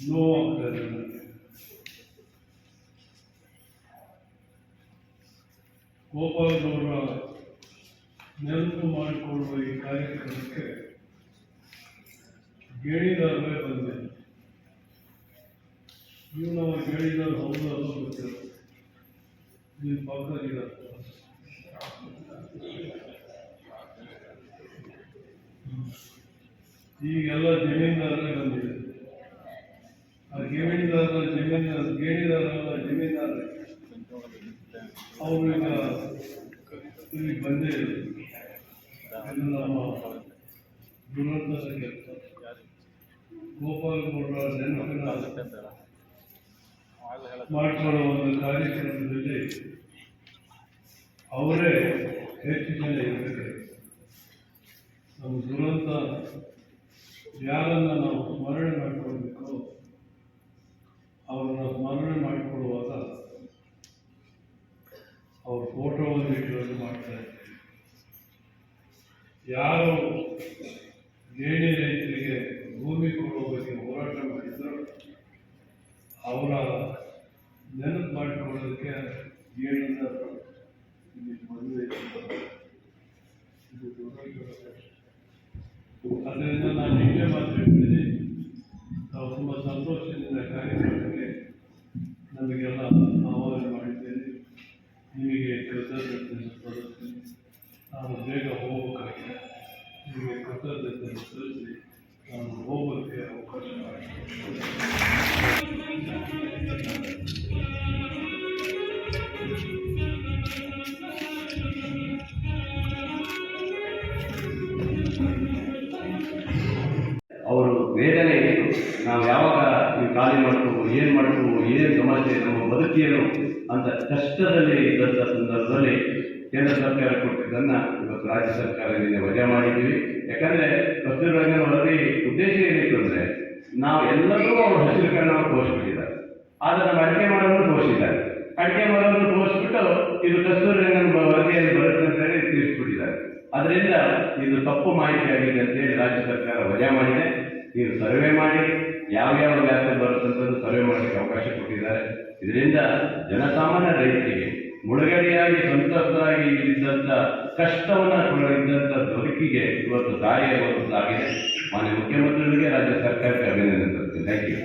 ನೋವಾಗ್ತದೆ ನನಗೆ. ಗೋಪಾಲಗೌಡರ ನೆನಪು ಮಾಡಿಕೊಳ್ಳುವ ಈ ಕಾರ್ಯಕ್ರಮಕ್ಕೆ ಗೇಣಿದಾರರೇ ಬಂದೆ. ನೀವು ನಾವು ಗೇಣಿದಾರ ಹೌದು ಅನ್ನೋ ಗೊತ್ತಿಲ್ಲ. ನಿಮ್ಮ ಪಕ್ಕದಿಲ್ಲ. ಈಗೆಲ್ಲ ಜಮೀನ್ದಾರರೇ ಬಂದಿದೆ. ಆ ಗೇಣಿದಾರರ ಜಮೀನ್ದಾರರೇ ಅವರು ಈಗ ಇಲ್ಲಿ ಬಂದೇ ಇಲ್ಲ. ಇದು ನಮ್ಮ ದುರಂತದ ಕೆಲಸ. ಗೋಪಾಲಗೌಡರ ನೆನಪಿನ ಮಾಡಿಕೊಳ್ಳುವ ಒಂದು ಕಾರ್ಯಕ್ರಮದಲ್ಲಿ ಅವರೇ ಹೆಚ್ಚು ಜನ ಇರಬೇಕು. ನಮ್ಮ ದುರಂತ ಯಾರನ್ನು ನಾವು ಸ್ಮರಣೆ ಮಾಡಿಕೊಳ್ಬೇಕು, ಅವರನ್ನು ಸ್ಮರಣೆ ಮಾಡಿಕೊಳ್ಳುವಾಗ ಅವ್ರ ಫೋಟೋವನ್ನು ಇಟ್ಟುಕೊಂಡು ಮಾಡ್ತಾ ಇದ್ದಾರೆ. ಯಾರು ಗೇಣಿ ರೈತರಿಗೆ ಭೂಮಿ ಕೊಡುವ ಬಗ್ಗೆ ಹೋರಾಟ ಮಾಡಿದ್ರು ಅವರ ನೆನಪು ಮಾಡಿಕೊಳ್ಳೋದಕ್ಕೆ ಗೇಣಿದಾರರು ಮದುವೆ. ಅದರಿಂದ ನಾನು ಇಲ್ಲೇ ಮಾತಾಡ್ತೀನಿ. ನಾವು ತುಂಬ ಸಂತೋಷದಿಂದ ಕಾರ್ಯಕ್ರಮಕ್ಕೆ ನಮಗೆಲ್ಲ ಆಹ್ವಾನ ಮಾಡಿದ್ದೇನೆ. ನಿಮಗೆ ಕೃತಜ್ಞತೆಯನ್ನು ಸಲ್ಲಿಸ್ತೀನಿ. ನಾನು ಬೇಗ ಹೋಗಬೇಕಾಗಿದೆ. ನಿಮಗೆ ಕೃತಜ್ಞತೆಯನ್ನು ಸಲ್ಲಿಸಿ ನಾನು ಹೋಗೋಕ್ಕೆ ಅವಕಾಶ ಮಾಡಿಕೊಡ್ತೀನಿ. ಅವರು ವೇದನೆ ಇತ್ತು. ನಾವು ಯಾವಾಗ ಈ ಖಾಲಿ ಮಾಡ್ತೀವೋ, ಏನು ಮಾಡ್ತೀವೋ, ಏನು ಸಮಸ್ಯೆ, ನಮ್ಮ ಬದುಕೇನು ಅಂತ ಕಷ್ಟದಲ್ಲಿ ಇದ್ದಂಥ ಸಂದರ್ಭದಲ್ಲಿ ಕೇಂದ್ರ ಸರ್ಕಾರ ಕೊಟ್ಟಿದ್ದನ್ನು ಇವತ್ತು ರಾಜ್ಯ ಸರ್ಕಾರ ನಿನ್ನೆ ವಜಾ ಮಾಡಿದ್ದೀವಿ. ಯಾಕಂದರೆ ಕಸ್ತೂರಿ ರಂಗನ್ ವರದಿ ಉದ್ದೇಶ ಏನಿತ್ತು ಅಂದರೆ, ನಾವು ಎಲ್ಲರೂ ಅವರು ಹಸಿರು ಕಣ್ಣವನ್ನು ತೋರಿಸ್ಬಿಟ್ಟಿದ್ದಾರೆ. ಆದರೆ ನಮ್ಮ ಅಡಿಕೆ ಮರವನ್ನು ತೋರಿಸಿದ್ದಾರೆ. ಅಡಿಕೆ ಮರವನ್ನು ತೋರಿಸ್ಬಿಟ್ಟು ಇದು ಕಸ್ತೂರಿ ರಂಗನ್ ವರದಿಯಲ್ಲಿ ಬರುತ್ತೆ ಅಂತ ಹೇಳಿ ತಿಳಿಸ್ಬಿಟ್ಟಿದ್ದಾರೆ. ಅದರಿಂದ ಇದು ತಪ್ಪು ಮಾಹಿತಿ ಆಗಿದೆ ಅಂತೇಳಿ ರಾಜ್ಯ ಸರ್ಕಾರ ವಜಾ ಮಾಡಿದೆ. ನೀವು ಸರ್ವೆ ಮಾಡಿ ಯಾವ್ಯಾವ ವ್ಯಾಪ್ತಿ ಬರುತ್ತಂಥದ್ದು ಸರ್ವೆ ಮಾಡೋಕ್ಕೆ ಅವಕಾಶ ಕೊಟ್ಟಿದ್ದಾರೆ. ಇದರಿಂದ ಜನಸಾಮಾನ್ಯ ರೈತರಿಗೆ ಮುಳುಗಡೆಯಾಗಿ ಸಂತಸ್ತರಾಗಿ ಇದ್ದಂಥ ಕಷ್ಟವನ್ನು ಇದ್ದಂಥ ಬದುಕಿಗೆ ಇವತ್ತು ದಾರಿಯಾಗುವಂಥದ್ದಾಗಿದೆ. ಮಾನ್ಯ ಮುಖ್ಯಮಂತ್ರಿಗಳಿಗೆ ರಾಜ್ಯ ಸರ್ಕಾರಕ್ಕೆ ಅಭಿನಂದನೆ ಸಲ್ಲಿಸ್ತೇನೆ. Thank you.